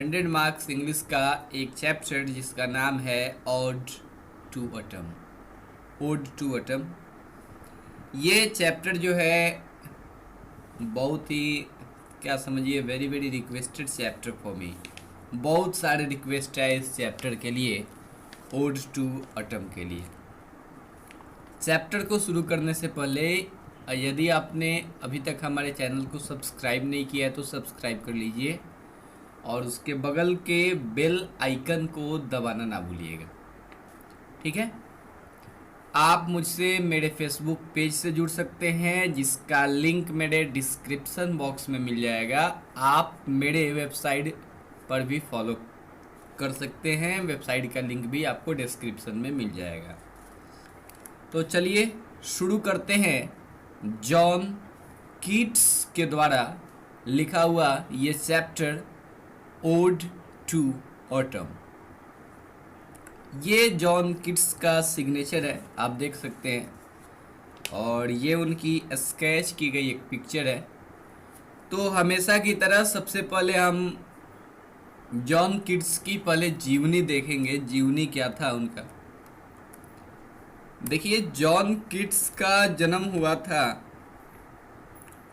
100 marks English का एक chapter जिसका नाम है ode to autumn. Ode to autumn ये चैप्टर जो है बहुत ही क्या समझिए very very requested chapter for me. बहुत सारे रिक्वेस्ट है इस चैप्टर के लिए, ओड टू ऑटम के लिए। चैप्टर को शुरू करने से पहले यदि आपने अभी तक हमारे चैनल को सब्सक्राइब नहीं किया है तो सब्सक्राइब कर लीजिए और उसके बगल के बेल आइकन को दबाना ना भूलिएगा, ठीक है। आप मुझसे मेरे फेसबुक पेज से जुड़ सकते हैं जिसका लिंक मेरे डिस्क्रिप्शन बॉक्स में मिल जाएगा। आप मेरे वेबसाइट पर भी फॉलो कर सकते हैं, वेबसाइट का लिंक भी आपको डिस्क्रिप्शन में मिल जाएगा। तो चलिए शुरू करते हैं जॉन कीट्स के द्वारा लिखा हुआ ये चैप्टर ओड टू ऑटम। ये जॉन कीट्स का सिग्नेचर है, आप देख सकते हैं, और ये उनकी स्केच की गई एक पिक्चर है। तो हमेशा की तरह सबसे पहले हम जॉन कीट्स की पहले जीवनी देखेंगे, जीवनी क्या था उनका। देखिए जॉन कीट्स का जन्म हुआ था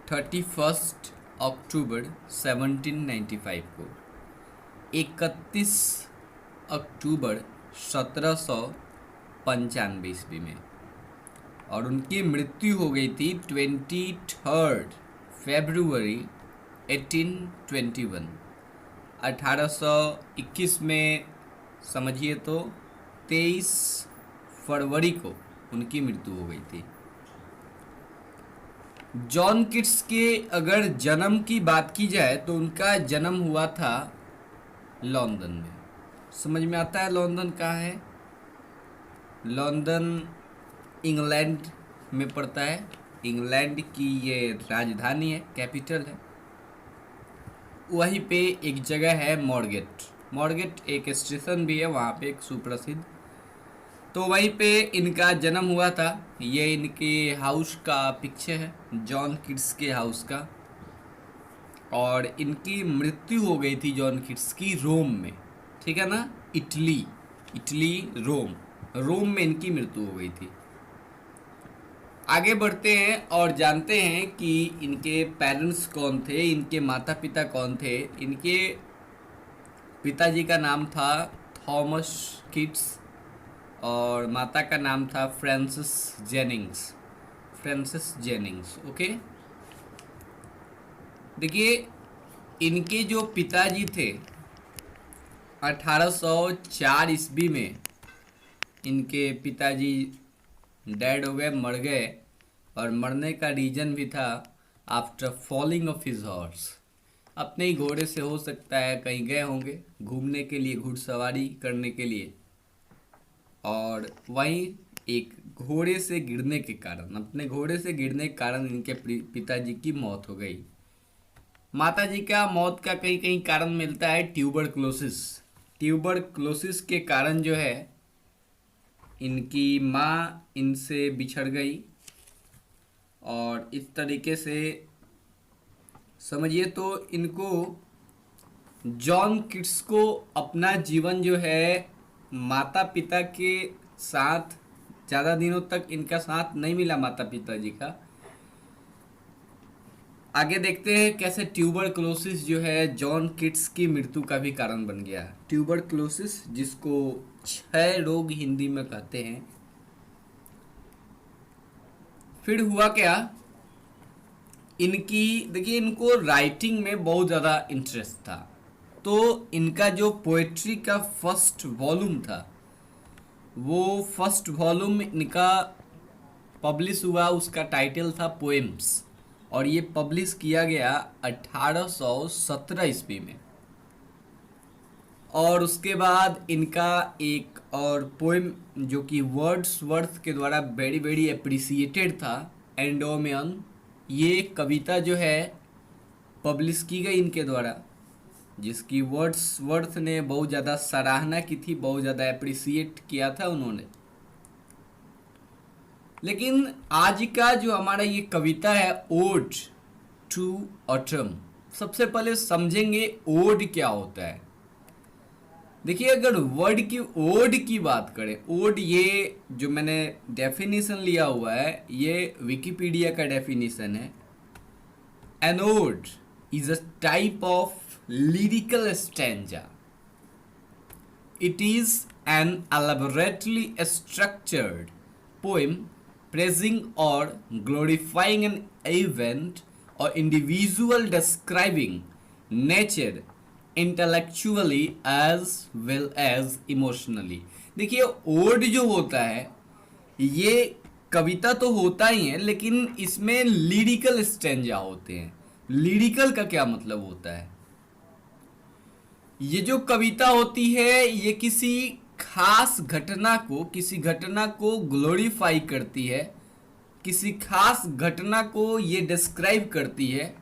31 अक्टूबर 1795 को, 31 अक्टूबर 1795 ईस्वी में, और उनकी मृत्यु हो गई थी 23 फरवरी 1821, 1821 में समझिए तो 23 फरवरी को उनकी मृत्यु हो गई थी। जॉन कीट्स के अगर जन्म की बात की जाए तो उनका जन्म हुआ था लंदन में। समझ में आता है लंदन कहाँ है? लंदन इंग्लैंड में पड़ता है, इंग्लैंड की ये राजधानी है, कैपिटल है। वहीं पे एक जगह है मॉरगेट, मॉरगेट एक स्टेशन भी है वहाँ पे एक सुप्रसिद्ध। तो वहीं पे इनका जन्म हुआ था। ये इनके हाउस का पिक्चर है, जॉन कीट्स के हाउस का। और इनकी मृत्यु हो गई थी जॉन कीट्स की रोम में, ठीक है ना, इटली, रोम, रोम में इनकी मृत्यु हो गई थी। आगे बढ़ते हैं और जानते हैं कि इनके पेरेंट्स कौन थे, इनके माता पिता कौन थे। इनके पिताजी का नाम था थॉमस कीट्स और माता का नाम था फ्रांसिस जेनिंग्स। ओके, देखिए इनके जो पिताजी थे 1804 ईस्वी में इनके पिताजी डेड हो गए, मर गए। और मरने का रीज़न भी था after falling of his horse. अपने ही घोड़े से, हो सकता है कहीं गए होंगे घूमने के लिए, घुड़सवारी करने के लिए, और वहीं एक घोड़े से गिरने के कारण, अपने घोड़े से गिरने के कारण इनके पिताजी की मौत हो गई। माताजी का मौत का कहीं कहीं कारण मिलता है ट्यूबरक्लोसिस के कारण जो है इनकी माँ इनसे बिछड़ गई। और इस तरीके से समझिए तो इनको, जॉन कीट्स को अपना जीवन जो है माता पिता के साथ, ज़्यादा दिनों तक इनका साथ नहीं मिला माता पिताजी का। आगे देखते हैं कैसे ट्यूबरक्लोसिस जो है जॉन कीट्स की मृत्यु का भी कारण बन गया। ट्यूबरक्लोसिस जिसको क्षय रोग हिंदी में कहते हैं। फिर हुआ क्या, इनकी देखिए इनको राइटिंग में बहुत ज़्यादा इंटरेस्ट था। तो इनका जो पोएट्री का फर्स्ट वॉल्यूम था, वो फर्स्ट वॉल्यूम इनका पब्लिश हुआ, उसका टाइटल था पोएम्स, और ये पब्लिश किया गया 1817 ईस्वी में। और उसके बाद इनका एक और पोएम जो कि वर्ड्सवर्थ के द्वारा वेरी वेरी अप्रिसिएटेड था, एंडोमियन, ये कविता जो है पब्लिश की गई इनके द्वारा, जिसकी वर्ड्सवर्थ ने बहुत ज़्यादा सराहना की थी, बहुत ज़्यादा अप्रिसिएट किया था उन्होंने। लेकिन आज का जो हमारा ये कविता है ओड टू ऑटम, सबसे पहले समझेंगे ओड क्या होता है। देखिए अगर वर्ड की ओड की बात करें, ओड ये जो मैंने डेफिनेशन लिया हुआ है ये विकिपीडिया का डेफिनेशन है। An ode is a type of lyrical stanza. It is an elaborately structured poem praising or glorifying an event or individual describing nature intellectually as well as emotionally। देखिए odd जो होता है ये कविता तो होता ही है, लेकिन इसमें लिरिकल स्टैंजा होते हैं। लिरिकल का क्या मतलब होता है? ये जो कविता होती है ये किसी खास घटना को, किसी घटना को ग्लोरीफाई करती है, किसी खास घटना को ये डिस्क्राइब करती है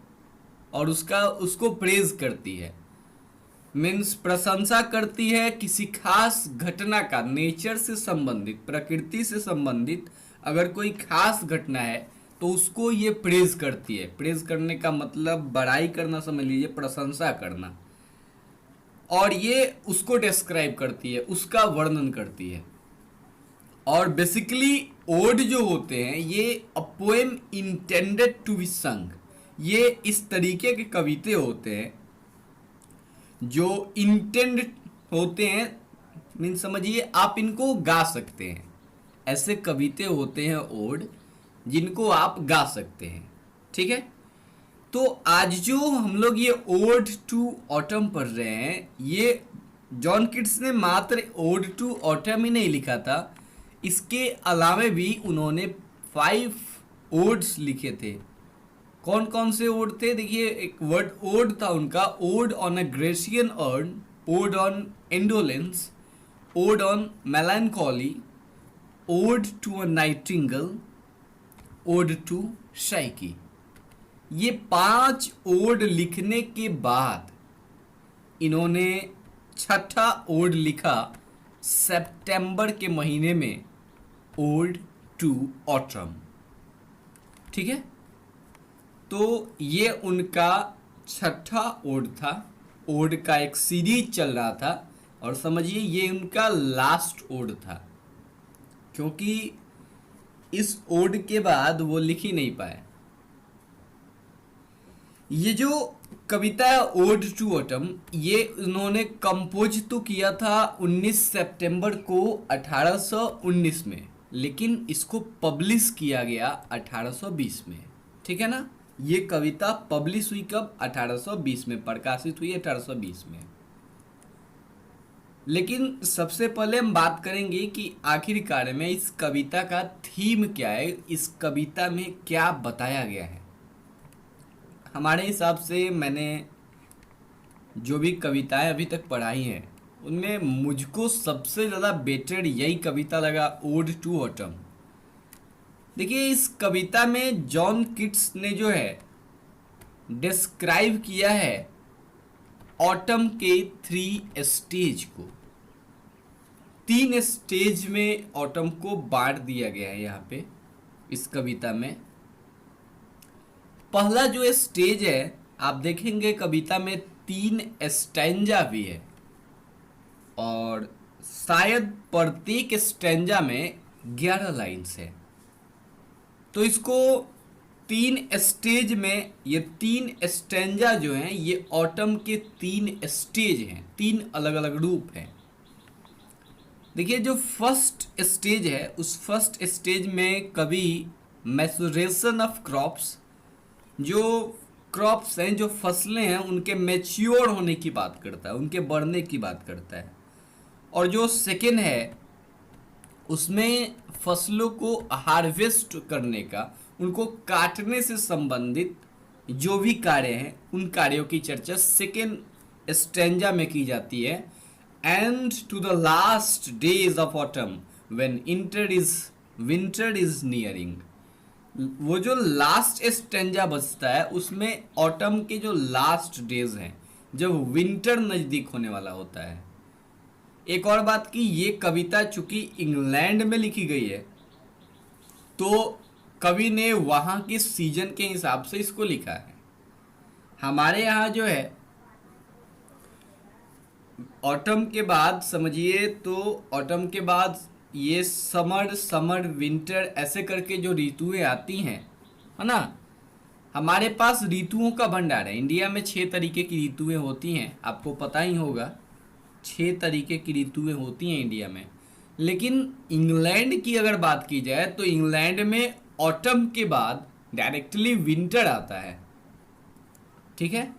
और उसको प्रेज करती है। मीन्स प्रशंसा करती है किसी खास घटना का, नेचर से संबंधित, प्रकृति से संबंधित अगर कोई खास घटना है तो उसको ये प्रेज करती है। प्रेज करने का मतलब बड़ाई करना समझ लीजिए, प्रशंसा करना। और ये उसको डिस्क्राइब करती है, उसका वर्णन करती है। और बेसिकली ओड जो होते हैं ये a poem intended to be sung. ये इस तरीके के कविते होते हैं जो इंटेंड होते हैं, मीन समझिए आप इनको गा सकते हैं। ऐसे कविते होते हैं ओड जिनको आप गा सकते हैं। ठीक है, तो आज जो हम लोग ये ओड टू ऑटम पढ़ रहे हैं, ये जॉन किट्स ने मात्र ओड टू ऑटम ही नहीं लिखा था, इसके अलावे भी उन्होंने 5 ओड्स लिखे थे। कौन कौन से ओड थे? देखिए एक वर्ड ओड था उनका, ode on a Grecian urn, ode on indolence, ode on melancholy, ode to a nightingale, ode to Psyche. ये 5 ओड लिखने के बाद इन्होंने छठा ओड लिखा सितंबर के महीने में, ओड टू ऑटम। ठीक है, तो ये उनका छठा ओड था। ओड का एक सीरीज चल रहा था और समझिए ये उनका लास्ट ओड था, क्योंकि इस ओड के बाद वो लिख ही नहीं पाए। ये जो कविता है ओड टू ऑटम, ये उन्होंने कंपोज तो किया था 19 सितंबर को 1819 में, लेकिन इसको पब्लिश किया गया 1820 में। ठीक है ना, ये कविता पब्लिश हुई कब? 1820 में, प्रकाशित हुई 1820 में। लेकिन सबसे पहले हम बात करेंगे कि आखिरकार में इस कविता का थीम क्या है, इस कविता में क्या बताया गया है। हमारे हिसाब से मैंने जो भी कविताएं अभी तक पढ़ाई हैं उनमें मुझको सबसे ज़्यादा बेटर यही कविता लगा, ओड टू ऑटम। देखिए इस कविता में जॉन किट्स ने जो है डिस्क्राइब किया है ऑटम के 3 स्टेज को। 3 स्टेज में ऑटम को बांट दिया गया है यहाँ पे इस कविता में। पहला जो स्टेज है, आप देखेंगे कविता में 3 स्टैंजा भी है और शायद प्रत्येक स्टैंजा में 11 लाइन्स है। तो इसको 3 स्टेज में, ये 3 स्टैंजा जो हैं ये ऑटम के 3 स्टेज हैं, 3 अलग अलग रूप हैं। देखिए जो फर्स्ट स्टेज है, उस फर्स्ट स्टेज में कवि मैच्योरेशन ऑफ क्रॉप्स, जो क्रॉप्स हैं, जो फसलें हैं, उनके मैच्योर होने की बात करता है, उनके बढ़ने की बात करता है। और जो सेकेंड है उसमें फसलों को हार्वेस्ट करने का, उनको काटने से संबंधित जो भी कार्य हैं उन कार्यों की चर्चा सेकेंड स्टैंजा में की जाती है। And to the last days of autumn when winter is nearing. वो जो लास्ट स्टैंजा बचता है उसमें ऑटम के जो लास्ट डेज हैं, जब विंटर नज़दीक होने वाला होता है। एक और बात कि ये कविता चूंकि इंग्लैंड में लिखी गई है तो कवि ने वहाँ के सीजन के हिसाब से इसको लिखा है। हमारे यहाँ जो है ऑटम के बाद समझिए तो ऑटम के बाद ये समर विंटर ऐसे करके जो ऋतुएं आती हैं, है ना। हमारे पास ऋतुओं का भंडार है। इंडिया में 6 तरीके की ऋतुएं होती हैं, आपको पता ही होगा। 6 तरीके की ऋतुएं होती हैं इंडिया में। लेकिन इंग्लैंड की अगर बात की जाए तो इंग्लैंड में ऑटम के बाद डायरेक्टली विंटर आता है। ठीक है,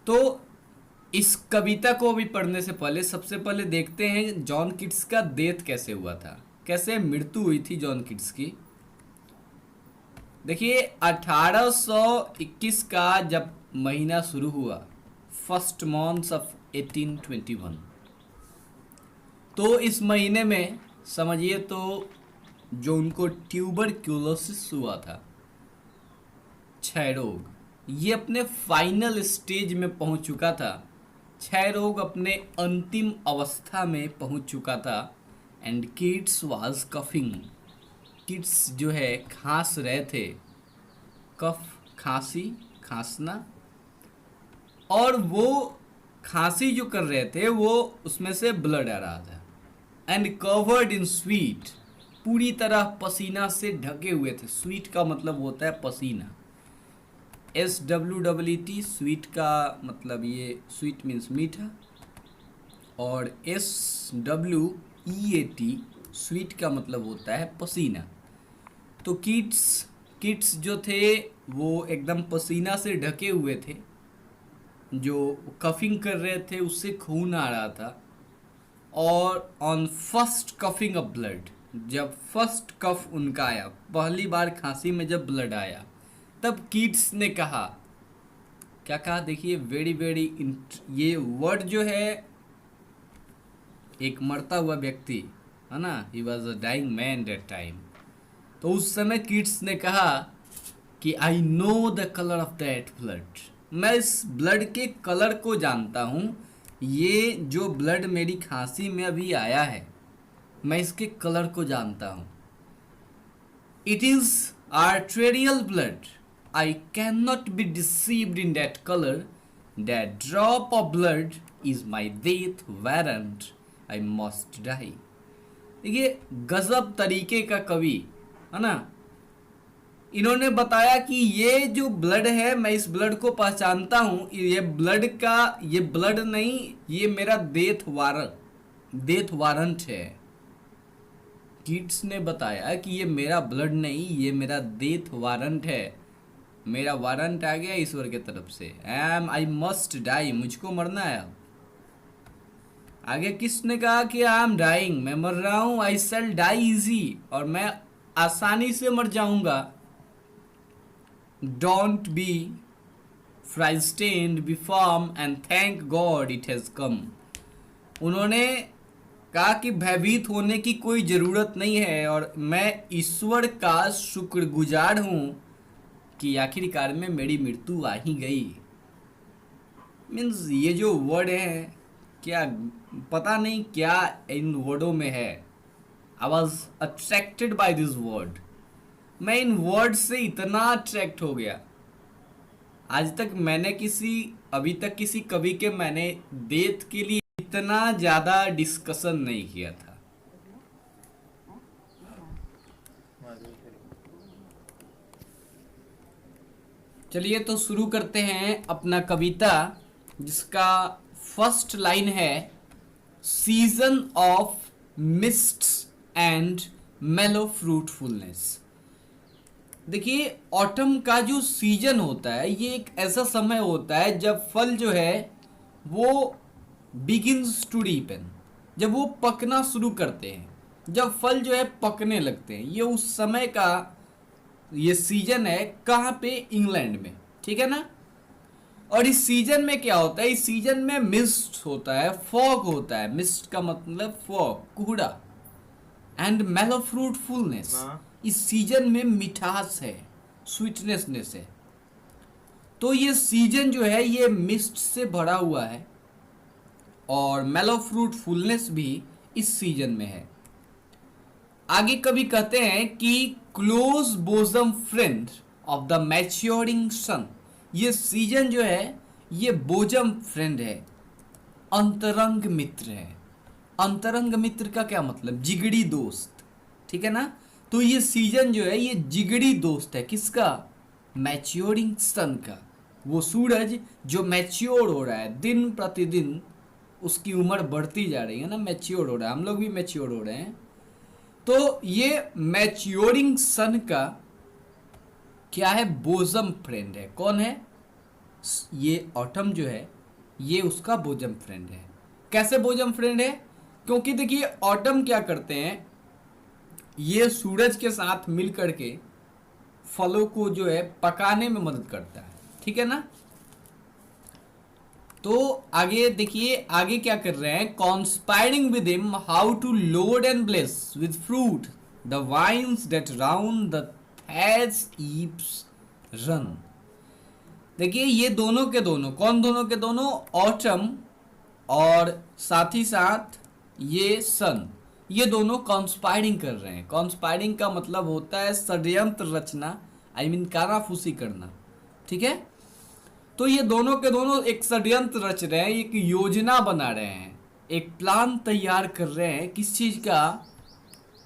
तो इस कविता को भी पढ़ने से पहले सबसे पहले देखते हैं जॉन किट्स का डेथ कैसे हुआ था, कैसे मृत्यु हुई थी जॉन किट्स की। देखिए 1821 का जब महीना शुरू हुआ, फर्स्ट मंथ ऑफ 1821, तो इस महीने में समझिए तो जो उनको ट्यूबरक्यूलोसिस हुआ था, क्षय रोग, ये अपने फाइनल स्टेज में पहुंच चुका था। क्षय रोग अपने अंतिम अवस्था में पहुंच चुका था। And kids was coughing, kids जो है खांस रहे थे, कफ खांसी, खांसना, और वो खांसी जो कर रहे थे वो उसमें से ब्लड आ रहा था। एंड कवर्ड इन स्वीट, पूरी तरह पसीना से ढके हुए थे। स्वीट का मतलब होता है पसीना, SWEET, स्वीट का मतलब ये स्वीट मीन्स मीठा, और SWEET स्वीट का मतलब होता है पसीना। तो किड्स जो थे वो एकदम पसीना से ढके हुए थे, जो कफिंग कर रहे थे उससे खून आ रहा था। और on first coughing of blood, जब फर्स्ट कफ उनका आया, पहली बार खांसी में जब ब्लड आया, तब किड्स ने कहा, क्या कहा, देखिए वेरी वेरी, ये वर्ड जो है, एक मरता हुआ व्यक्ति है ना, he was a dying man that time. तो उस समय किड्स ने कहा कि I know the colour of that blood, मैं इस ब्लड के कलर को जानता हूँ। ये जो ब्लड मेरी खांसी में अभी आया है, मैं इसके कलर को जानता हूँ। It is arterial blood. I cannot be deceived in that color. That drop of blood is my death warrant. I must die. देखिए गजब तरीके का कवि है ना। इन्होंने बताया कि ये जो ब्लड है, मैं इस ब्लड को पहचानता हूँ। ये ब्लड नहीं, ये मेरा डेथ वारंट है। किड्स ने बताया कि ये मेरा ब्लड नहीं, ये मेरा डेथ वारंट है। मेरा वारंट आ गया ईश्वर के तरफ से। आई मस्ट डाई, मुझको मरना है अब। आगे किसने कहा कि आई एम डाइंग, मैं मर रहा हूं। आई शैल डाई इजी, और मैं आसानी से मर जाऊंगा। Don't be frightened, be firm and thank God it has come. उन्होंने कहा कि भयभीत होने की कोई ज़रूरत नहीं है, और मैं ईश्वर का शुक्रगुजार हूँ कि आखिरकार में मेरी मृत्यु आ ही गई। मीन्स ये जो वर्ड है, क्या पता नहीं क्या इन वर्डों में है। I was attracted by this word. मैं इन वर्ड से इतना अट्रैक्ट हो गया। आज तक मैंने अभी तक किसी कवि के मैंने डेथ के लिए इतना ज़्यादा डिस्कशन नहीं किया था। चलिए तो शुरू करते हैं अपना कविता, जिसका फर्स्ट लाइन है, सीजन ऑफ मिस्ट्स एंड मेलो फ्रूटफुलनेस। देखिए ऑटम का जो सीजन होता है, ये एक ऐसा समय होता है जब फल जो है वो बिगिंस टू रिपेन, जब वो पकना शुरू करते हैं, जब फल जो है पकने लगते हैं। ये उस समय का ये सीजन है। कहाँ पे? इंग्लैंड में, ठीक है ना। और इस सीजन में क्या होता है? इस सीजन में मिस्ट होता है, फॉग होता है। मिस्ट का मतलब फॉग, कोहरा। एंड मेलो फ्रूटफुलनेस, इस सीजन में मिठास है, स्वीटनेसनेस है। तो ये सीजन जो है ये मिस्ट से भरा हुआ है, और मेलो फ्रूटफुलनेस भी इस सीजन में है। आगे कभी कहते हैं कि close bosom friend of the maturing sun, ये सीजन जो है ये बोजम फ्रेंड है, अंतरंग मित्र है। अंतरंग मित्र का क्या मतलब? जिगरी दोस्त, ठीक है ना। तो ये सीजन जो है ये जिगरी दोस्त है किसका? मैच्योरिंग सन का। वो सूरज जो मैच्योर हो रहा है दिन प्रतिदिन, उसकी उम्र बढ़ती जा रही है ना, मैच्योर हो रहा है, हम लोग भी मैच्योर हो रहे हैं। तो ये मैच्योरिंग सन का क्या है? बोजम फ्रेंड है। कौन है? ये ऑटम जो है ये उसका बोजम फ्रेंड है। कैसे बोजम फ्रेंड है? क्योंकि देखिए ऑटम क्या करते हैं, ये सूरज के साथ मिल करके फलों को जो है पकाने में मदद करता है, ठीक है ना। तो आगे देखिए आगे क्या कर रहे हैं, conspiring with him how to load and bless with fruit the vines that round the thatch eaves run. देखिए ये दोनों के दोनों, कौन दोनों के दोनों? ऑटम और साथ ही साथ ये सन, ये दोनों कॉन्स्पायरिंग कर रहे हैं। कॉन्स्पायरिंग का मतलब होता है षड्यंत्र रचना, आई मीन कानाफूसी करना, ठीक है। तो ये दोनों के दोनों एक षड्यंत्र रच रहे हैं, एक योजना बना रहे हैं, एक प्लान तैयार कर रहे हैं। किस चीज का?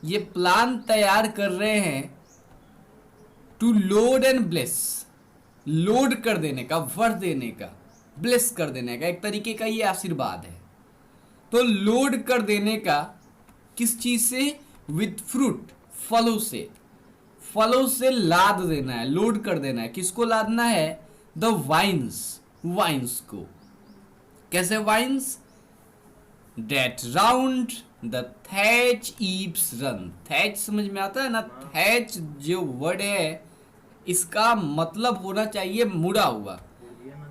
ये प्लान तैयार कर रहे हैं to load and bless, load कर देने का, वर देने का, ब्लेस कर देने का, एक तरीके का ये आशीर्वाद है। तो लोड कर देने का किस चीज से? विथ फ्रूट, फलों से, फलों से लाद देना है, लोड कर देना है। किसको लादना है? द वाइन्स, वाइन्स को। कैसे vines? That round the thatch eaves run. Thatch समझ में आता है ना? थैच जो वर्ड है इसका मतलब होना चाहिए मुड़ा हुआ।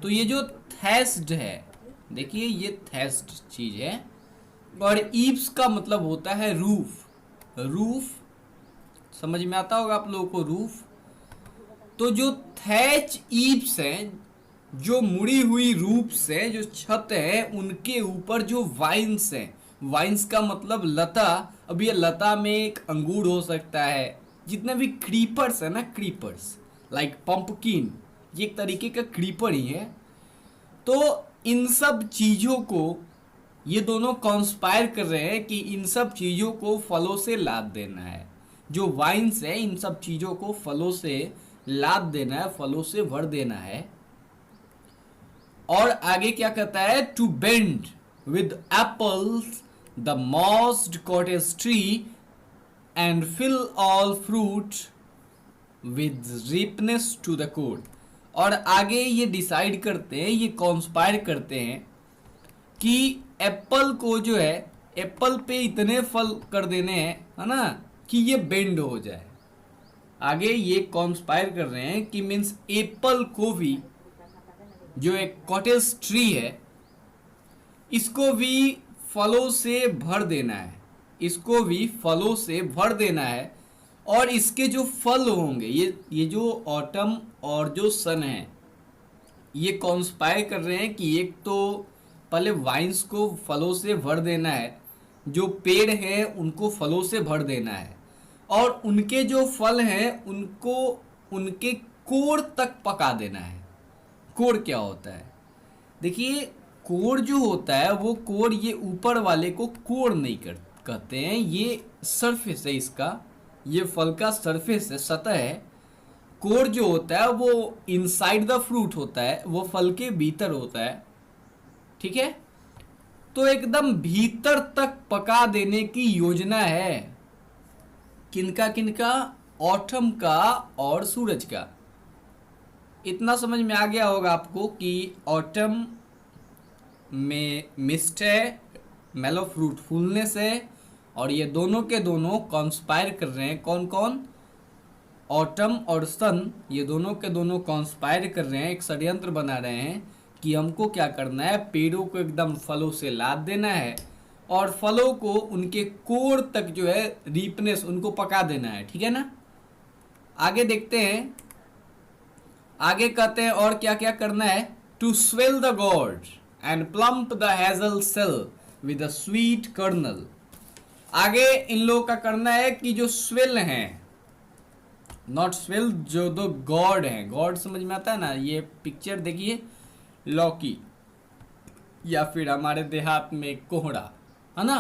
तो ये जो थैस्ड है, देखिए ये थैस्ड चीज है, और ईप्स का मतलब होता है रूफ। रूफ समझ में आता होगा आप लोगों को, रूफ। तो जो थैच ईप्स हैं, जो मुड़ी हुई रूप से जो छत है, उनके ऊपर जो वाइन्स हैं, वाइन्स का मतलब लता। अब ये लता में एक अंगूर हो सकता है, जितने भी क्रीपर्स है ना, क्रीपर्स लाइक पंपकिन, ये एक तरीके का क्रीपर ही है। तो इन सब चीजों को ये दोनों कॉन्स्पायर कर रहे हैं कि इन सब चीजों को फलों से लाद देना है। जो वाइन्स है इन सब चीजों को फलों से लाद देना है, फलों से भर देना है। और आगे क्या कहता है? To bend with apples the mossed cottage tree and fill all fruit with ripeness to the core. और आगे ये डिसाइड करते हैं, ये कॉन्स्पायर करते हैं कि एप्पल को जो है, एप्पल पे इतने फल कर देने हैं, है ना, कि ये बेंड हो जाए। आगे ये कॉन्स्पायर कर रहे हैं कि मीन्स एप्पल को भी, जो एक कॉटेज ट्री है, इसको भी फलों से भर देना है, इसको भी फलों से भर देना है। और इसके जो फल होंगे, ये जो ऑटम और जो सन है, ये कॉन्स्पायर कर रहे हैं कि एक तो पहले वाइन्स को फलों से भर देना है, जो पेड़ हैं उनको फलों से भर देना है, और उनके जो फल हैं उनको उनके कोर तक पका देना है। कोर क्या होता है? देखिए कोर जो होता है, वो कोर, ये ऊपर वाले को कोर नहीं कहते हैं, ये सरफेस है इसका, ये फल का सरफेस है, सतह है। कोर जो होता है वो इनसाइड द फ्रूट होता है, वो फल के भीतर होता है, ठीक है। तो एकदम भीतर तक पका देने की योजना है। किनका किनका? ऑटम का और सूरज का। इतना समझ में आ गया होगा आपको कि ऑटम में मिस्ट है, मेलो फ्रूट फूलनेस है, और ये दोनों के दोनों कॉन्स्पायर कर रहे हैं। कौन कौन? ऑटम और सन, ये दोनों के दोनों कॉन्स्पायर कर रहे हैं, एक षड्यंत्र बना रहे हैं कि हमको क्या करना है, पेड़ों को एकदम फलों से लाद देना है, और फलों को उनके कोर तक जो है रीपनेस, उनको पका देना है, ठीक है ना। आगे देखते हैं, आगे कहते हैं और क्या क्या करना है। To swell the gourd and plump the hazel shells with a sweet kernel. आगे इन लोगों का करना है कि जो स्वेल हैं, नॉट स्वेल, जो दो गॉड हैं, गॉड समझ में आता है ना। ये पिक्चर देखिए, लॉकी, या फिर हमारे देहात में कोहड़ा, है ना।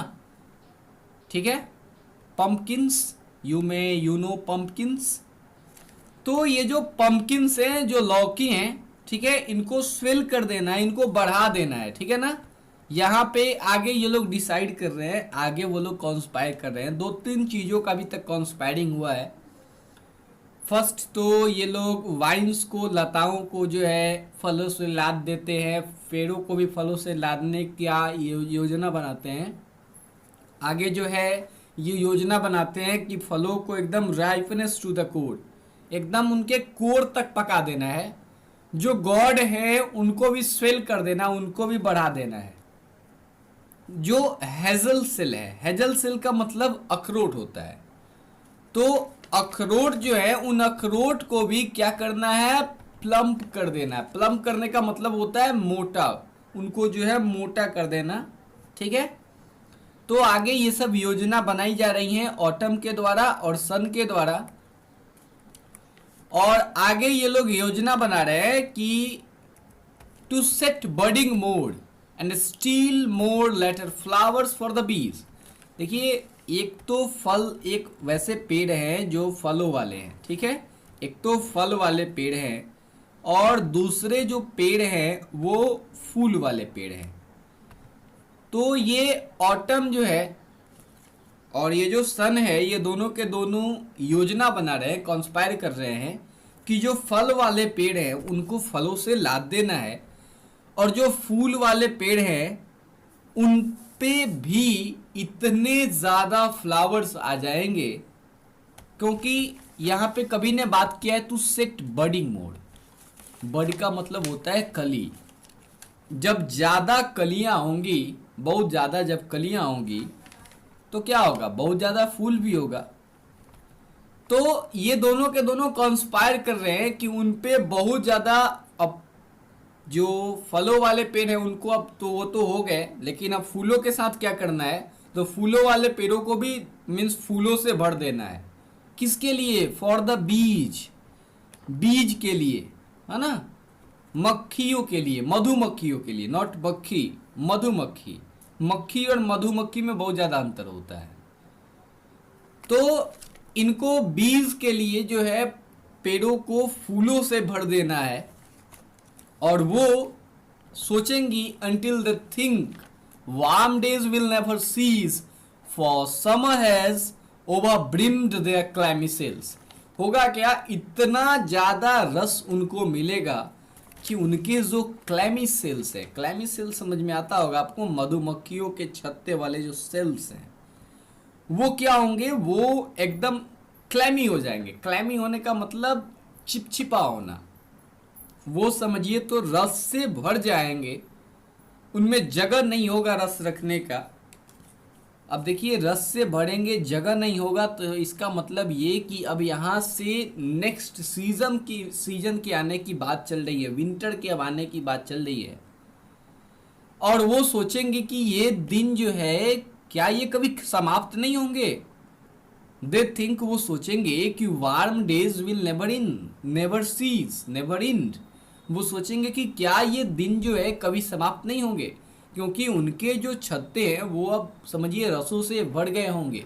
ठीक है, पंपकिन्स, यू नो पंपकिन्स। तो ये जो पंपकिन्स हैं, जो लौकी हैं, ठीक है, इनको स्वेल कर देना है, इनको बढ़ा देना है, ठीक है ना। यहाँ पे आगे ये लोग डिसाइड कर रहे हैं, आगे वो लोग कॉन्स्पायर कर रहे हैं। दो तीन चीज़ों का अभी तक कॉन्स्पायरिंग हुआ है। फर्स्ट तो ये लोग वाइन्स को, लताओं को जो है फलों से लाद देते हैं, पेड़ों को भी फलों से लादने का योजना बनाते हैं। आगे जो है ये योजना बनाते हैं कि फलों को एकदम राइपनेस टू द कोर, एकदम उनके कोर तक पका देना है। जो गॉड है उनको भी स्वेल कर देना, उनको भी बढ़ा देना है। जो हेजल सिल है, हेजल सिल का मतलब अखरोट होता है। तो अखरोट जो है, उन अखरोट को भी क्या करना है, प्लम्प कर देना है। प्लम्प करने का मतलब होता है मोटा, उनको जो है मोटा कर देना, ठीक है। तो आगे ये सब योजना बनाई जा रही है ऑटम के द्वारा और सन के द्वारा। और आगे ये लोग योजना बना रहे हैं कि to set budding more and still more later flowers for the bees. देखिए, एक तो फल, एक वैसे पेड़ हैं जो फलों वाले हैं, ठीक है, एक तो फल वाले पेड़ हैं और दूसरे जो पेड़ हैं वो फूल वाले पेड़ हैं। तो ये ऑटम जो है और ये जो सन है, ये दोनों के दोनों योजना बना रहे हैं, कॉन्स्पायर कर रहे हैं कि जो फल वाले पेड़ हैं उनको फलों से लाद देना है और जो फूल वाले पेड़ हैं उन पे भी इतने ज़्यादा फ्लावर्स आ जाएंगे, क्योंकि यहाँ पे कवि ने बात किया है to set budding mode. Bird का मतलब होता है कली। जब ज़्यादा कलियाँ होंगी, बहुत ज़्यादा जब कलियाँ होंगी तो क्या होगा, बहुत ज़्यादा फूल भी होगा। तो ये दोनों के दोनों कॉन्स्पायर कर रहे हैं कि उन पे बहुत ज़्यादा, अब जो फलों वाले पेड़ हैं उनको अब तो वो तो हो गए, लेकिन अब फूलों के साथ क्या करना है, तो फूलों वाले पेड़ों को भी मीन्स फूलों से भर देना है। किसके लिए, फॉर द बीज, बीज के लिए, है ना, मक्खियों के लिए, मधुमक्खियों के लिए, नॉट मक्खी, मधुमक्खी। मक्खी और मधुमक्खी में बहुत ज़्यादा अंतर होता है। तो इनको बीज के लिए जो है पेड़ों को फूलों से भर देना है और वो सोचेंगी until they think warm days will never cease for summer has overbrimmed their clammy cells। होगा क्या, इतना ज़्यादा रस उनको मिलेगा कि उनके जो क्लैमी सेल्स है, क्लैमी सेल्स समझ में आता होगा आपको, मधुमक्खियों के छत्ते वाले जो सेल्स हैं वो क्या होंगे, वो एकदम क्लैमी हो जाएंगे। क्लैमी होने का मतलब चिपचिपा होना, वो समझिए तो रस से भर जाएंगे, उनमें जगह नहीं होगा रस रखने का। अब देखिए, रस से भरेंगे, जगह नहीं होगा, तो इसका मतलब ये कि अब यहाँ से नेक्स्ट सीजन के आने की बात चल रही है, विंटर के अब आने की बात चल रही है। और वो सोचेंगे कि ये दिन जो है क्या ये कभी समाप्त नहीं होंगे। दे थिंक, वो सोचेंगे कि warm days will never cease, never end. वो सोचेंगे कि क्या ये दिन जो है कभी समाप्त नहीं होंगे, क्योंकि उनके जो छत्ते हैं वो अब समझिए रसों से भर गए होंगे।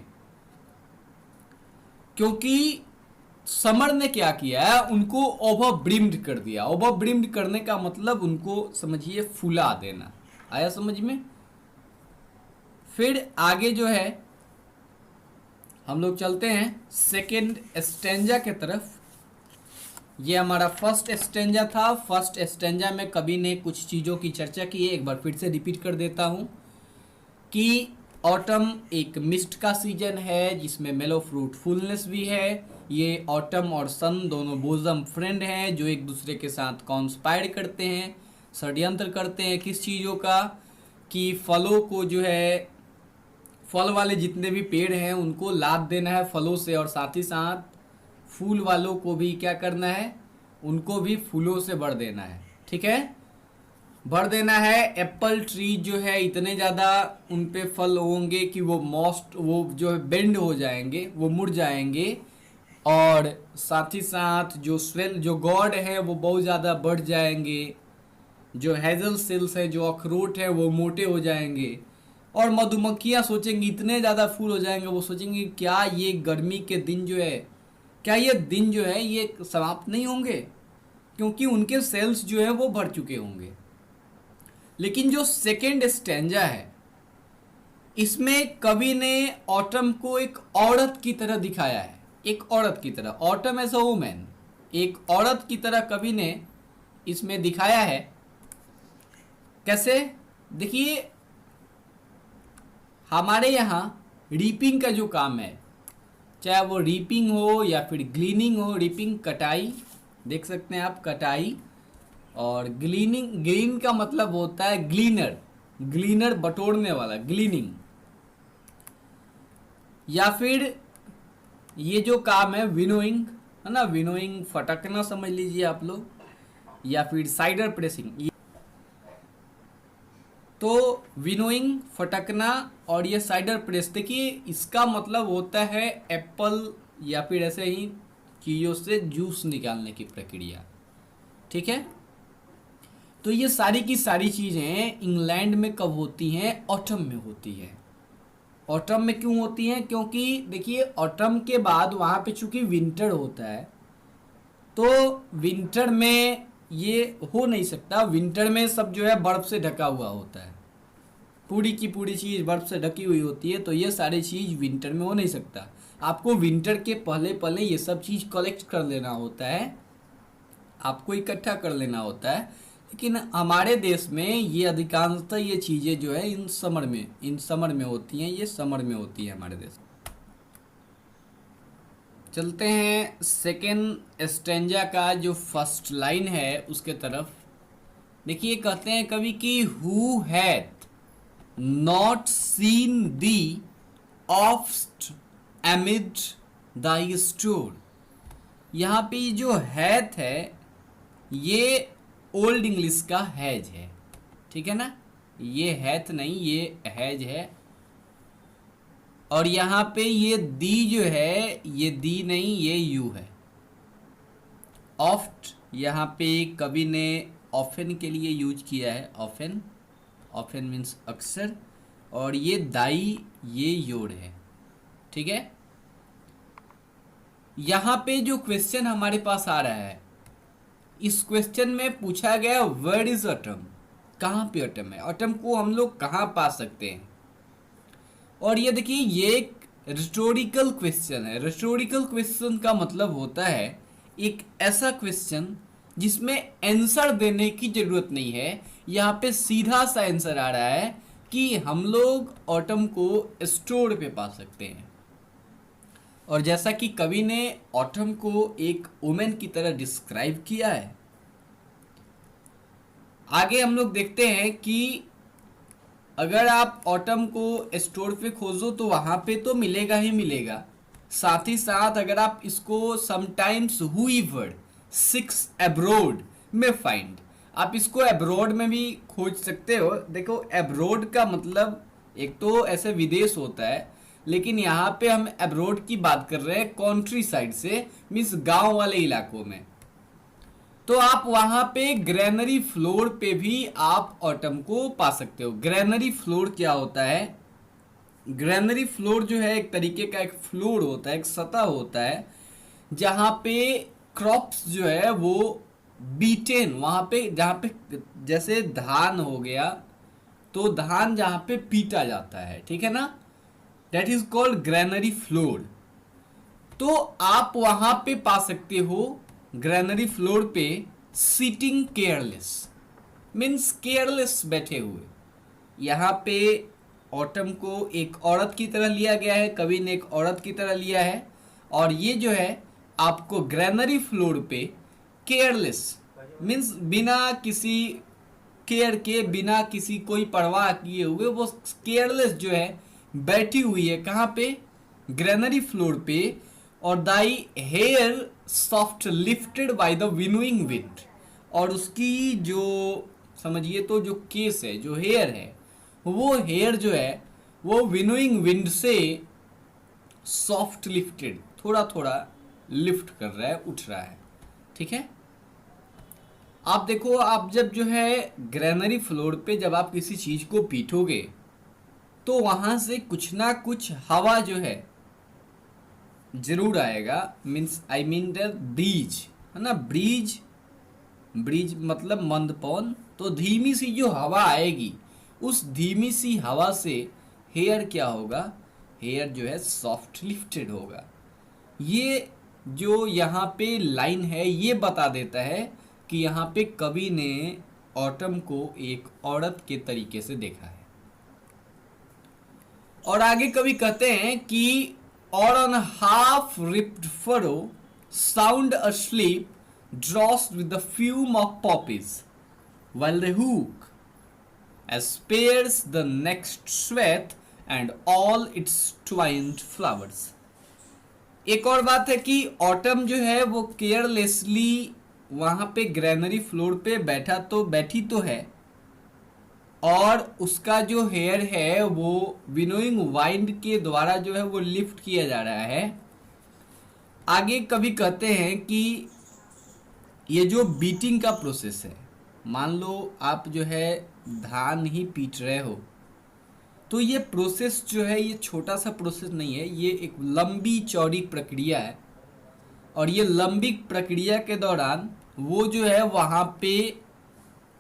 क्योंकि समर ने क्या किया है, उनको ओवरब्रिम्ड कर दिया। ओवरब्रिम्ड करने का मतलब उनको समझिए फुला देना। आया समझ में। फिर आगे जो है हम लोग चलते हैं सेकेंड स्टेंजा के तरफ। ये हमारा फर्स्ट स्टेंजा था। फर्स्ट स्टेंजा में कवि ने कुछ चीज़ों की चर्चा की है, एक बार फिर से रिपीट कर देता हूँ कि ऑटम एक मिस्ट का सीजन है जिसमें मेलो फ्रूटफुलनेस भी है। ये ऑटम और सन दोनों बोजम फ्रेंड हैं जो एक दूसरे के साथ कॉन्स्पायर करते हैं, षड्यंत्र करते हैं किस चीज़ों का, कि फलों को जो है, फल वाले जितने भी पेड़ हैं उनको लाद देना है फलों से, और साथ ही साथ फूल वालों को भी क्या करना है, उनको भी फूलों से भर देना है। ठीक है, भर देना है। एप्पल ट्री जो है इतने ज़्यादा उन पे फल होंगे कि वो जो है बेंड हो जाएंगे, वो मुड़ जाएंगे, और साथ ही साथ जो गॉड है वो बहुत ज़्यादा बढ़ जाएंगे। जो हेजल सेल्स है, जो अखरोट है, वो मोटे हो जाएंगे। और मधुमक्खियाँ सोचेंगी, इतने ज़्यादा फूल हो जाएंगे, वो सोचेंगी क्या ये गर्मी के दिन जो है, क्या ये दिन जो है ये समाप्त नहीं होंगे, क्योंकि उनके सेल्स जो है वो बढ़ चुके होंगे। लेकिन जो सेकेंड स्टेंजा है, इसमें कवि ने ऑटम को एक औरत की तरह दिखाया है, एक औरत की तरह, ऑटम एज अ वुमेन, एक औरत की तरह कवि ने इसमें दिखाया है। कैसे? देखिए, हमारे यहाँ रीपिंग का जो काम है, चाहे वो रीपिंग हो या फिर ग्लीनिंग हो, रीपिंग कटाई, देख सकते हैं आप, कटाई, और ग्लीनिंग, ग्लीन का मतलब होता है ग्लीनर, ग्लीनर बटोरने वाला, ग्लीनिंग। या फिर ये जो काम है विनोइंग, है ना, विनोइंग फटकना समझ लीजिए आप लोग, या फिर साइडर प्रेसिंग। तो विनोइंग, फटकना और ये साइडर प्रेस, देखिए इसका मतलब होता है एप्पल या फिर ऐसे ही चीज़ों से जूस निकालने की प्रक्रिया। ठीक है, तो ये सारी की सारी चीज़ें इंग्लैंड में कब होती हैं? ऑटम में होती है। ऑटम में क्यों होती हैं? क्योंकि देखिए ऑटम के बाद वहाँ पे चूंकि विंटर होता है, तो विंटर में ये हो नहीं सकता। विंटर में सब जो है बर्फ से ढका हुआ होता है, पूरी की पूरी चीज़ बर्फ से ढकी हुई होती है, तो ये सारी चीज़ विंटर में हो नहीं सकता। आपको विंटर के पहले पहले ये सब चीज़ कलेक्ट कर लेना होता है, आपको इकट्ठा कर लेना होता है। लेकिन हमारे देश में ये अधिकांशतः ये चीज़ें जो है इन समर में होती हैं, ये समर में होती है हमारे देश। चलते हैं सेकेंड स्टेंजा का जो फर्स्ट लाइन है उसके तरफ। देखिए, कहते हैं कवि की who hath not seen the oft एमिड Dai store. यहाँ पे जो हैथ है ये ओल्ड इंग्लिश का हैज है, ठीक है ना, ये हैथ नहीं, ये हैज है। और यहाँ पे ये दी जो है, ये दी नहीं, ये यू है। ऑफ्ट यहाँ पे कवि ने ऑफन के लिए यूज किया है, ऑफन, ऑफन मीन्स अक्सर, और ये दाई, ये योर है। ठीक है, यहाँ पे जो क्वेश्चन हमारे पास आ रहा है, इस क्वेश्चन में पूछा गया वर्ड इज ऑटम, कहाँ पे ऑटम है, ऑटम को हम लोग कहाँ पा सकते हैं। और ये देखिए, ये एक रिटोरिकल क्वेश्चन है। रिटोरिकल क्वेश्चन का मतलब होता है एक ऐसा क्वेश्चन जिसमें आंसर देने की जरूरत नहीं है। यहाँ पे सीधा सा आंसर आ रहा है कि हम लोग ऑटम को स्टोर पे पा सकते हैं। और जैसा कि कवि ने ऑटम को एक वुमेन की तरह डिस्क्राइब किया है, आगे हम लोग देखते हैं कि अगर आप ऑटम को स्टोर पे खोजो तो वहाँ पे तो मिलेगा ही मिलेगा, साथ ही साथ अगर आप इसको समटाइम्स हुईवर सिक्स अब्रोड में फाइंड, आप इसको अब्रोड में भी खोज सकते हो। देखो, अब्रोड का मतलब एक तो ऐसे विदेश होता है, लेकिन यहाँ पे हम अब्रोड की बात कर रहे हैं कंट्री साइड से, मीन्स गांव वाले इलाकों में। तो आप वहां पे ग्रेनरी फ्लोर पे भी आप ऑटम को पा सकते हो। ग्रेनरी फ्लोर क्या होता है? ग्रेनरी फ्लोर जो है एक तरीके का एक फ्लोर होता है, एक सतह होता है, जहां पे क्रॉप्स जो है वो बीटेन, वहां पे जहां पे जैसे धान हो गया तो धान जहां पे पीटा जाता है, ठीक है ना, that is called granary floor. तो आप वहां पे पा सकते हो ग्रेनरी फ्लोर पे सीटिंग केयरलेस, मीन्स केयरलेस बैठे हुए। यहाँ पे ऑटम को एक औरत की तरह लिया गया है, कवि ने एक औरत की तरह लिया है, और ये जो है आपको ग्रेनरी फ्लोर पे केयरलेस मीन्स बिना किसी केयर के, बिना किसी कोई परवाह किए हुए वो केयरलेस जो है बैठी हुई है। कहाँ पे? ग्रेनरी फ्लोर पे। और thy hair soft lifted by the winnowing wind, और उसकी जो समझिए तो जो केस है, जो हेयर है, वो हेयर जो है वो विनोइंग विंड से सॉफ्ट लिफ्टेड, थोड़ा थोड़ा लिफ्ट कर रहा है, उठ रहा है। ठीक है, आप देखो, आप जब जो है ग्रेनरी फ्लोर पे जब आप किसी चीज को पीटोगे तो वहां से कुछ ना कुछ हवा जो है जरूर आएगा। Means I mean the breeze, है ना, ब्रीज, ब्रीज मतलब मंद पवन। तो धीमी सी जो हवा आएगी, उस धीमी सी हवा से हेयर क्या होगा, हेयर जो है सॉफ्ट लिफ्टेड होगा। ये जो यहाँ पे लाइन है ये बता देता है कि यहाँ पे कवि ने ऑटम को एक औरत के तरीके से देखा है। और आगे कवि कहते हैं कि और on half ripped furrow sound asleep drossed with the fume of poppies while the hook spares the next sweat and all its twined flowers। एक और बात है कि ऑटम जो है वो केयरलेसली वहां पे ग्रेनरी फ्लोर पे बैठी तो है, और उसका जो हेयर है वो विनोइंग वाइंड के द्वारा जो है वो लिफ्ट किया जा रहा है। आगे कभी कहते हैं कि ये जो बीटिंग का प्रोसेस है, मान लो आप जो है धान ही पीट रहे हो, तो ये प्रोसेस जो है ये छोटा सा प्रोसेस नहीं है, ये एक लंबी चौड़ी प्रक्रिया है। और ये लंबी प्रक्रिया के दौरान वो जो है वहाँ पे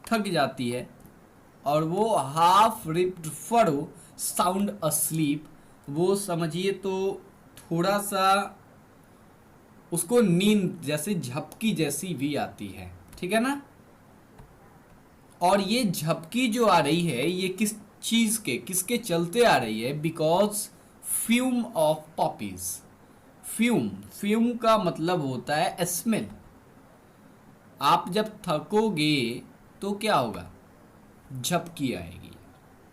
थक जाती है और वो half ripped furrow sound asleep, वो समझिए तो थोड़ा सा उसको नींद जैसे झपकी जैसी भी आती है, ठीक है ना। और ये झपकी जो आ रही है ये किस चीज के, किसके चलते आ रही है, because fume of poppies. Fume, fume का मतलब होता है स्मेल। आप जब थकोगे तो क्या होगा, झपकी आएगी,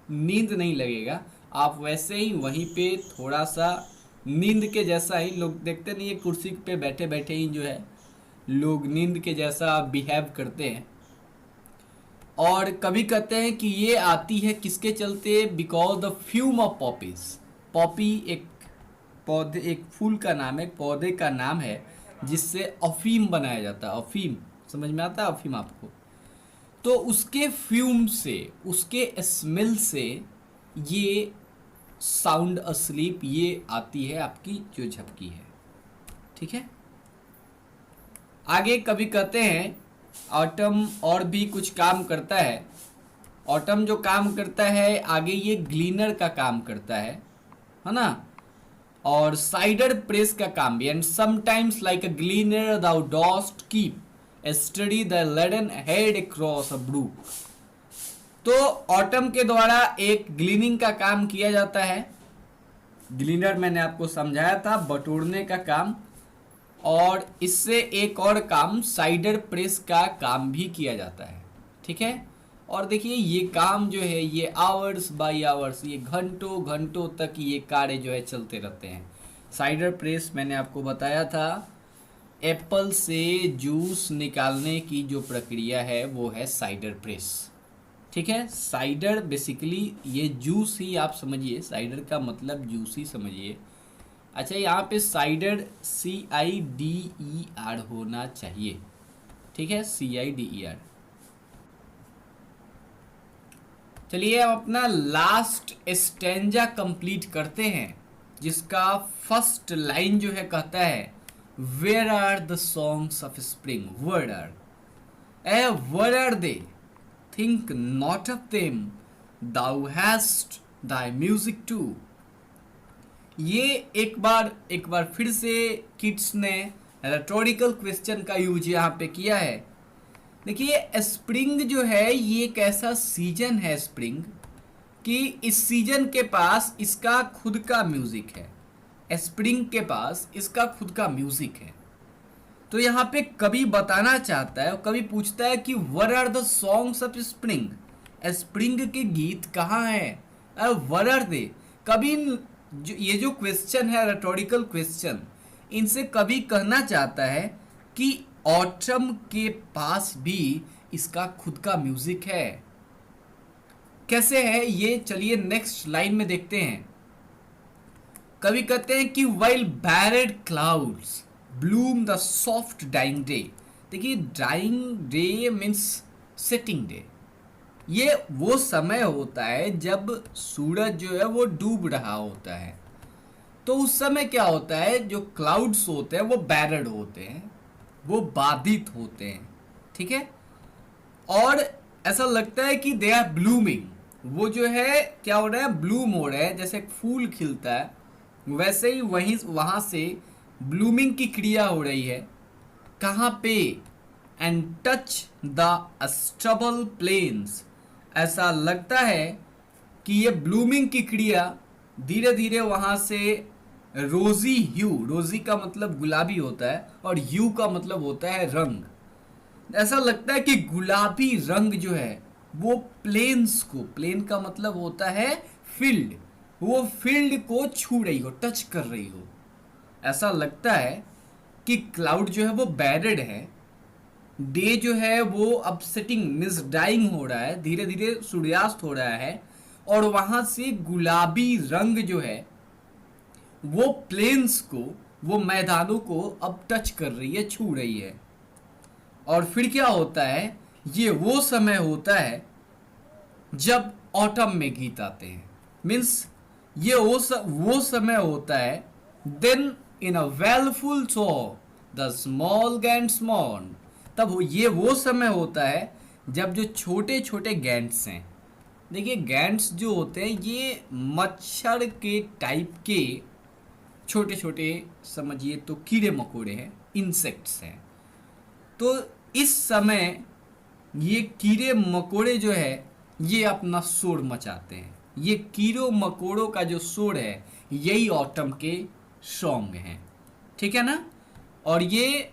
नींद नहीं लगेगा। आप वैसे ही वहीं पे थोड़ा सा नींद के जैसा ही, लोग देखते नहीं है कुर्सी पे बैठे बैठे ही जो है लोग नींद के जैसा बिहेव करते हैं। और कभी कहते हैं कि ये आती है किसके चलते, because the fume of poppies. Poppy एक पौधे, एक फूल का नाम है, पौधे का नाम है जिससे अफीम बनाया जाता है। अफीम समझ में आता है, अफीम आपको। तो उसके फ्यूम से, उसके स्मेल से ये साउंड अस्लीप ये आती है आपकी जो झपकी है, ठीक है। आगे कभी कहते हैं ऑटम और भी कुछ काम करता है। ऑटम जो काम करता है आगे ये ग्लीनर का काम करता है ना, और साइडर प्रेस का काम भी। And sometimes like a gleaner thou dost keep steady the laden head across a brook. तो ऑटम के द्वारा एक ग्लीनिंग का काम किया जाता है। ग्लीनर मैंने आपको समझाया था, बटोरने का काम। और इससे एक और काम साइडर प्रेस का काम भी किया जाता है, ठीक है। और देखिए ये काम जो है ये आवर्स बाय आवर्स, ये घंटों घंटों तक ये कार्य जो है चलते रहते हैं। साइडर प्रेस मैंने आपको बताया था, एप्पल से जूस निकालने की जो प्रक्रिया है वो है साइडर प्रेस, ठीक है। साइडर बेसिकली ये जूस ही आप समझिए, साइडर का मतलब जूस ही समझिए। अच्छा, यहाँ पे साइडर CIDER होना चाहिए, ठीक है, CIDER। चलिए हम अपना लास्ट स्टेंजा कंप्लीट करते हैं, जिसका फर्स्ट लाइन जो है कहता है where are the songs of spring, word are where are they, think not of them, thou hast thy music too. ये एक बार फिर से किड्स ने रेटोरिकल क्वेश्चन का यूज यहाँ पे किया है। देखिए स्प्रिंग जो है ये एक ऐसा सीजन है स्प्रिंग, कि इस सीजन के पास इसका खुद का म्यूजिक है। स्प्रिंग के पास इसका खुद का म्यूजिक है। तो यहाँ पे कवि बताना चाहता है, कवि पूछता है कि what are the songs of spring, spring के गीत कहाँ हैं, व्हाट आर दे। कवि ये जो क्वेश्चन है रेटोरिकल क्वेश्चन, इनसे कवि कहना चाहता है कि ऑटम के पास भी इसका खुद का म्यूजिक है। कैसे है ये, चलिए नेक्स्ट लाइन में देखते हैं। कवि कहते हैं कि while barred clouds bloom the soft dying day, देखिए dying day means setting day, ये वो समय होता है जब सूरज जो है वो डूब रहा होता है। तो उस समय क्या होता है, जो क्लाउड्स होते हैं वो बैरड होते हैं, वो बाधित होते हैं, ठीक है। और ऐसा लगता है कि दे आर ब्लूमिंग, वो जो है क्या हो रहा है, ब्लूम हो रहा है, जैसे एक फूल खिलता है वैसे ही वहीं वहां से ब्लूमिंग की क्रिया हो रही है। कहाँ पे, and touch the stubble plains, ऐसा लगता है कि ये ब्लूमिंग की क्रिया धीरे धीरे वहां से रोजी ह्यू, रोजी का मतलब गुलाबी होता है और ह्यू का मतलब होता है रंग, ऐसा लगता है कि गुलाबी रंग जो है वो प्लेन्स को, प्लेन का मतलब होता है फील्ड, वो फील्ड को छू रही हो, टच कर रही हो। ऐसा लगता है कि क्लाउड जो है वो बैरेड है, डे जो है वो अब सेटिंग मीन्स डाइंग हो रहा है, धीरे धीरे सूर्यास्त हो रहा है, और वहां से गुलाबी रंग जो है वो प्लेन्स को, वो मैदानों को अब टच कर रही है, छू रही है। और फिर क्या होता है, ये वो समय होता है जब ऑटम में गीत आते हैं, मीन्स ये वो समय होता है, then in a wailful so the small gnats mourn, तब ये वो समय होता है जब जो छोटे छोटे गैंट्स हैं, देखिए गैंट्स जो होते हैं ये मच्छर के टाइप के छोटे छोटे, समझिए तो कीड़े मकोड़े हैं, इंसेक्ट्स हैं। तो इस समय ये कीड़े मकोड़े जो है ये अपना शोर मचाते हैं, ये कीड़ों मकोड़ों का जो शोर है यही ऑटम के सॉन्ग हैं, ठीक है ना। और ये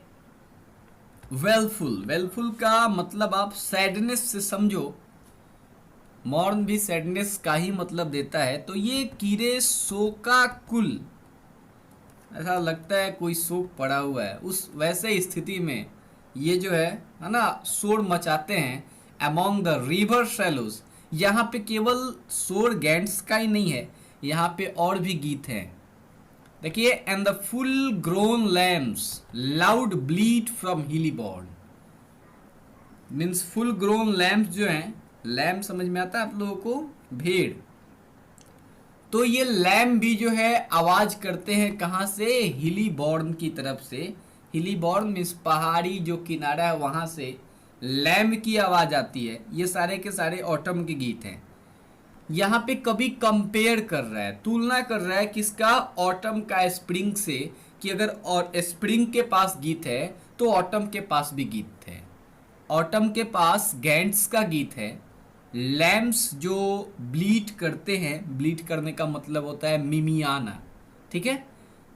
वेलफुल, वेलफुल का मतलब आप सैडनेस से समझो, मॉर्न भी सैडनेस का ही मतलब देता है। तो ये कीड़े शोकाकुल, ऐसा लगता है कोई शोक पड़ा हुआ है, उस वैसे स्थिति में ये जो है ना, शोर मचाते हैं अमॉन्ग द रिवर शैलोज। यहाँ पे केवल शोर गैंट्स का ही नहीं है, यहाँ पे और भी गीत हैं। देखिए, and the full grown lambs loud bleat from hilly bourn, means full grown lambs जो हैं, लैम्प समझ में आता है आप लोगों को, भेड़, तो ये लैम्प भी जो है आवाज करते हैं कहाँ से, हिलीबॉर्न की तरफ से। हिलीबॉर्न मीन्स पहाड़ी जो किनारा है वहां से लैम्प की आवाज आती है। ये सारे के सारे ऑटम के गीत हैं। यहाँ पे कभी कंपेयर कर रहा है, तुलना कर रहा है किसका, ऑटम का स्प्रिंग से, कि अगर और स्प्रिंग के पास गीत है तो ऑटम के पास भी गीत है। ऑटम के पास गैंट्स का गीत है, लैम्प्स जो ब्लीट करते हैं, ब्लीट करने का मतलब होता है मिमियाना, ठीक है।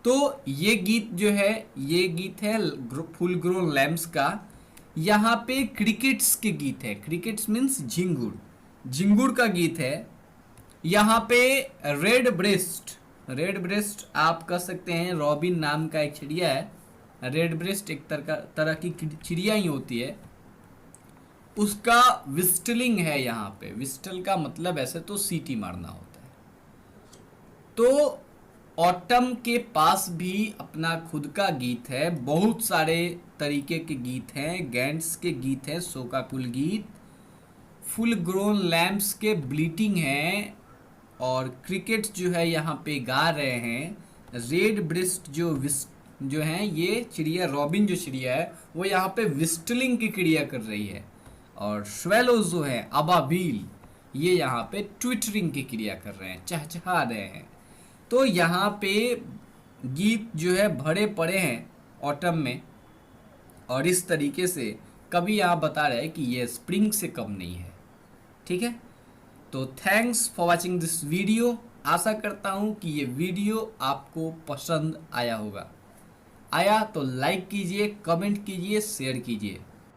तो ये गीत जो है, ये गीत है फुल ग्रोन लैम्प्स का। यहाँ पे क्रिकेट्स के गीत है, क्रिकेट्स मीन्स झिंगुर, झिंगुर का गीत है। यहाँ पे रेड ब्रेस्ट, रेड ब्रेस्ट आप कह सकते हैं रॉबिन नाम का एक चिड़िया है, रेड ब्रेस्ट एक तरह की चिड़िया ही होती है, उसका विस्टलिंग है यहाँ पे। विस्टल का मतलब ऐसे तो सीटी मारना होता है। तो ऑटम के पास भी अपना खुद का गीत है, बहुत सारे तरीके के गीत हैं, गैंट्स के गीत हैं, शोकाकुल गीत, फुल ग्रोन लैम्प्स के ब्लीटिंग हैं, और क्रिकेट जो है यहाँ पे गा रहे हैं। रेड ब्रेस्ट जो है ये चिड़िया, रॉबिन जो चिड़िया है वो यहाँ पे विस्टलिंग की क्रिया कर रही है, और स्वेलोज जो है अबाबील, ये यहाँ पे ट्विटरिंग की क्रिया कर रहे हैं, चहचहा रहे हैं। तो यहाँ पे गीत जो है भरे पड़े हैं ऑटम में, और इस तरीके से कभी आप बता रहे हैं कि ये स्प्रिंग से कम नहीं है, ठीक है। तो thanks for watching this video. आशा करता हूँ कि ये वीडियो आपको पसंद आया होगा। आया तो लाइक कीजिए, कमेंट कीजिए, शेयर कीजिए।